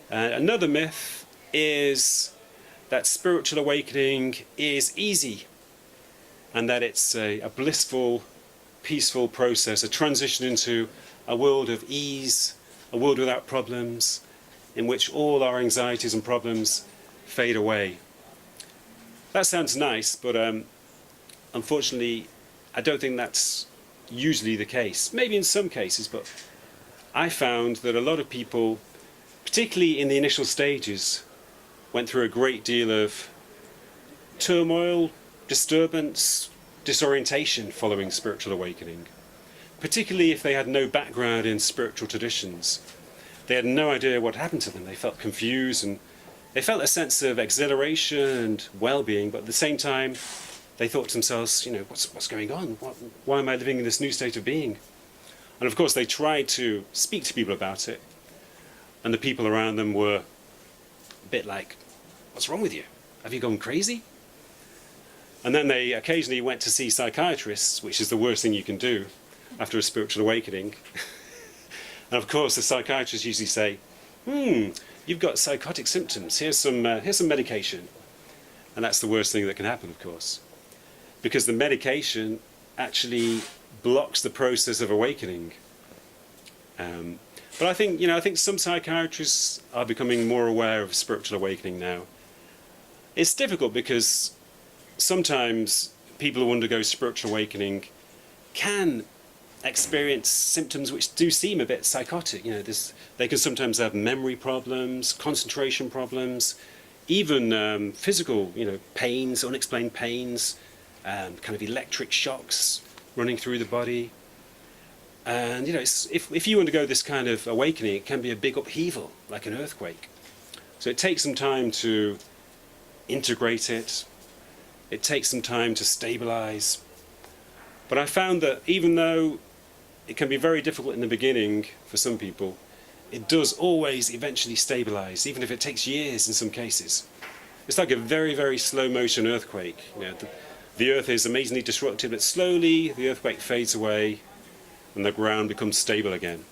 Another myth is that spiritual awakening is easy and that it's a blissful, peaceful process, a transition into a world of ease, a world without problems, in which all our anxieties and problems fade away. That sounds nice, but unfortunately, I don't think that's usually the case. Maybe in some cases, but I found that a lot of people, particularly in the initial stages, went through a great deal of turmoil, disturbance, disorientation following spiritual awakening, particularly if they had no background in spiritual traditions. They had no idea what happened to them. They felt confused and they felt a sense of exhilaration and well-being, but at the same time they thought to themselves, what's going on? Why am I living in this new state of being? And of course they tried to speak to people about it, and the people around them were a bit like, what's wrong with you? Have you gone crazy? And then they occasionally went to see psychiatrists, which is the worst thing you can do after a spiritual awakening. And of course the psychiatrists usually say, you've got psychotic symptoms, here's some medication. And that's the worst thing that can happen, of course, because the medication actually blocks the process of awakening. But I think some psychiatrists are becoming more aware of spiritual awakening now. It's difficult because sometimes people who undergo spiritual awakening can experience symptoms which do seem a bit psychotic. They can sometimes have memory problems, concentration problems, even physical, pains, unexplained pains, kind of electric shocks running through the body. And if you undergo this kind of awakening, it can be a big upheaval, like an earthquake. So it takes some time to integrate it. It takes some time to stabilize. But I found that even though it can be very difficult in the beginning for some people, it does always eventually stabilize, even if it takes years in some cases. It's like a very, very slow motion earthquake. The earth is amazingly disrupted, but slowly the earthquake fades away and the ground becomes stable again.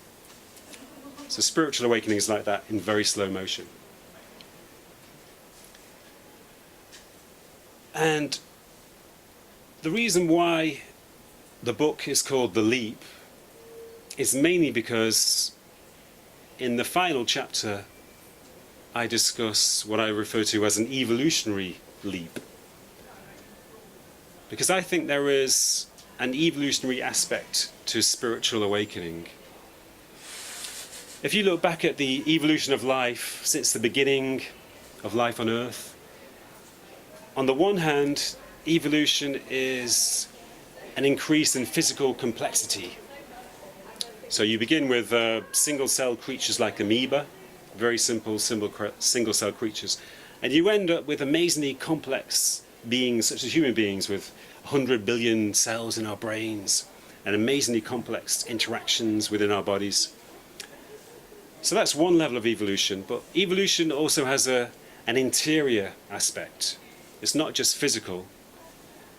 So spiritual awakening is like that in very slow motion. And the reason why the book is called The Leap is mainly because in the final chapter I discuss what I refer to as an evolutionary leap. Because I think there is an evolutionary aspect to spiritual awakening. If you look back at the evolution of life since the beginning of life on Earth, on the one hand, evolution is an increase in physical complexity. So you begin with single-cell creatures like amoeba, very simple single-cell creatures, and you end up with amazingly complex beings such as human beings with 100 billion cells in our brains and amazingly complex interactions within our bodies. So that's one level of evolution, but evolution also has an interior aspect. It's not just physical.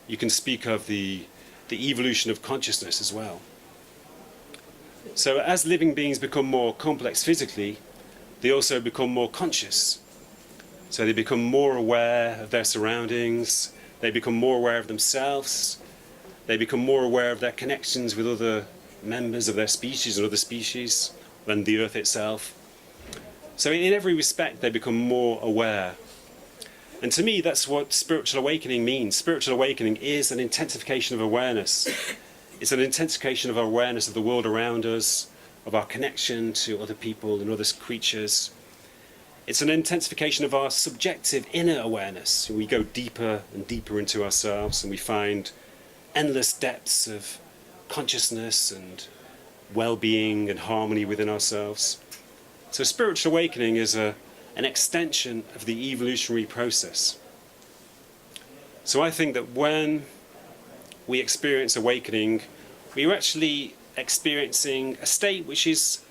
You can speak of the evolution of consciousness as well. So as living beings become more complex physically, they also become more conscious. So they become more aware of their surroundings, they become more aware of themselves, they become more aware of their connections with other members of their species and other species than the Earth itself. So in every respect they become more aware. And to me that's what spiritual awakening means. Spiritual awakening is an intensification of awareness. It's an intensification of our awareness of the world around us, of our connection to other people and other creatures. It's an intensification of our subjective inner awareness. We go deeper and deeper into ourselves and we find endless depths of consciousness and well-being and harmony within ourselves. So spiritual awakening is an extension of the evolutionary process. So I think that when we experience awakening, we are actually experiencing a state which is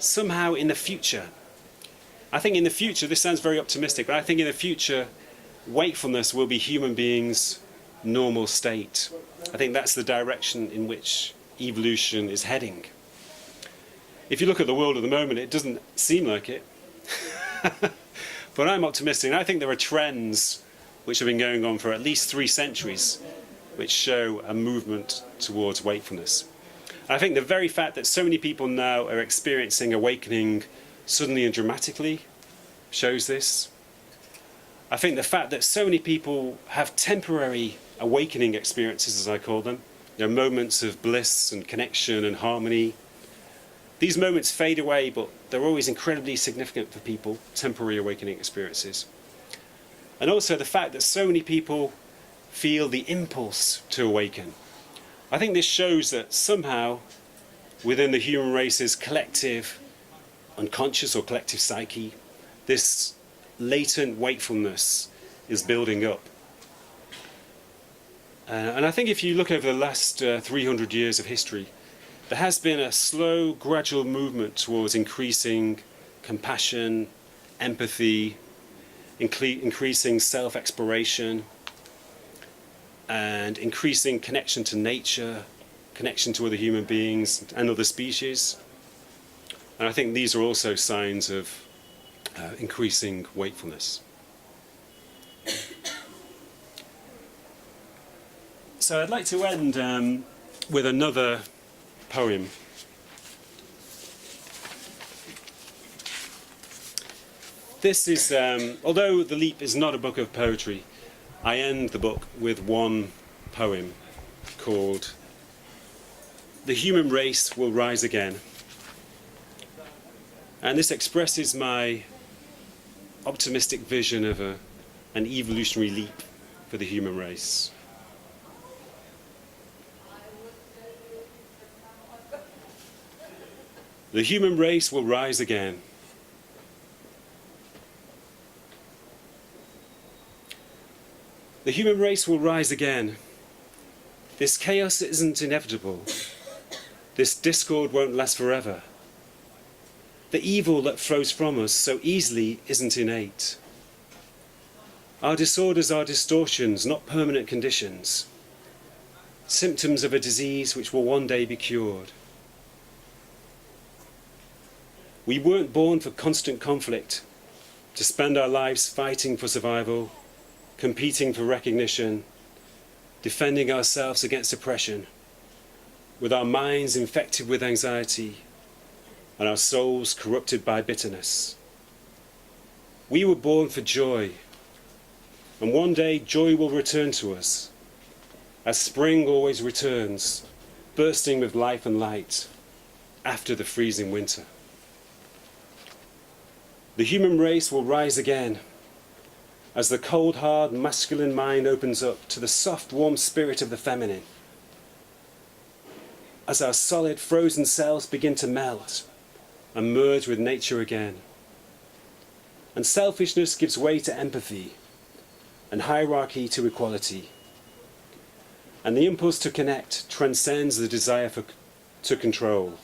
somehow in the future. I think in the future, this sounds very optimistic, but I think in the future, wakefulness will be human beings' normal state. I think that's the direction in which evolution is heading. If you look at the world at the moment, it doesn't seem like it. But I'm optimistic, and I think there are trends which have been going on for at least 3 centuries which show a movement towards wakefulness. I think the very fact that so many people now are experiencing awakening suddenly and dramatically shows this. I think the fact that so many people have temporary awakening experiences, as I call them, moments of bliss and connection and harmony. These moments fade away, but they're always incredibly significant for people, temporary awakening experiences. And also the fact that so many people feel the impulse to awaken. I think this shows that somehow within the human race's collective unconscious or collective psyche, this latent wakefulness is building up. And I think if you look over the last 300 years of history, there has been a slow, gradual movement towards increasing compassion, empathy, increasing self-exploration, and increasing connection to nature, connection to other human beings and other species. And I think these are also signs of increasing wakefulness. So I'd like to end with another poem. This is, although The Leap is not a book of poetry, I end the book with one poem called "The Human Race Will Rise Again." And this expresses my optimistic vision of an evolutionary leap for the human race. The human race will rise again. The human race will rise again. This chaos isn't inevitable. This discord won't last forever. The evil that flows from us so easily isn't innate. Our disorders are distortions, not permanent conditions. Symptoms of a disease which will one day be cured. We weren't born for constant conflict, to spend our lives fighting for survival, competing for recognition, defending ourselves against oppression, with our minds infected with anxiety and our souls corrupted by bitterness. We were born for joy, and one day joy will return to us, as spring always returns, bursting with life and light after the freezing winter. The human race will rise again as the cold, hard, masculine mind opens up to the soft, warm spirit of the feminine. As our solid, frozen cells begin to melt and merge with nature again. And selfishness gives way to empathy, and hierarchy to equality. And the impulse to connect transcends the desire to control.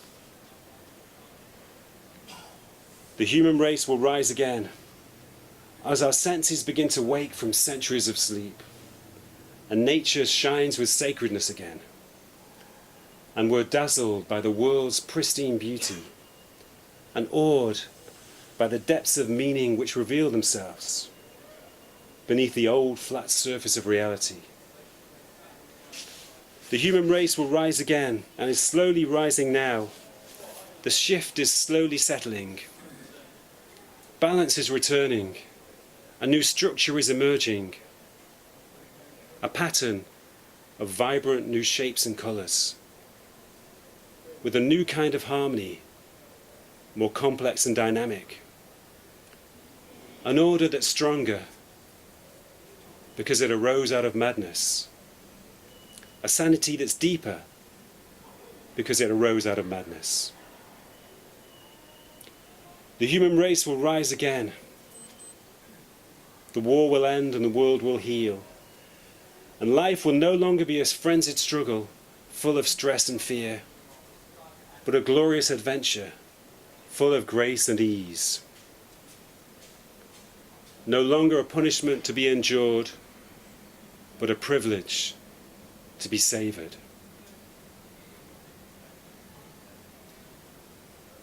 The human race will rise again as our senses begin to wake from centuries of sleep, and nature shines with sacredness again, and we're dazzled by the world's pristine beauty, and awed by the depths of meaning which reveal themselves beneath the old flat surface of reality. The human race will rise again, and is slowly rising now. The shift is slowly settling. Balance is returning. A new structure is emerging. A pattern of vibrant new shapes and colours, with a new kind of harmony, more complex and dynamic. An order that's stronger because it arose out of madness. A sanity that's deeper because it arose out of madness. The human race will rise again. The war will end and the world will heal. And life will no longer be a frenzied struggle full of stress and fear, but a glorious adventure full of grace and ease. No longer a punishment to be endured, but a privilege to be savoured.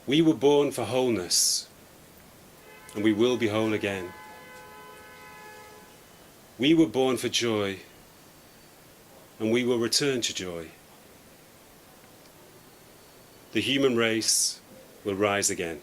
We were born for wholeness, and we will be whole again. We were born for joy, and we will return to joy. The human race will rise again.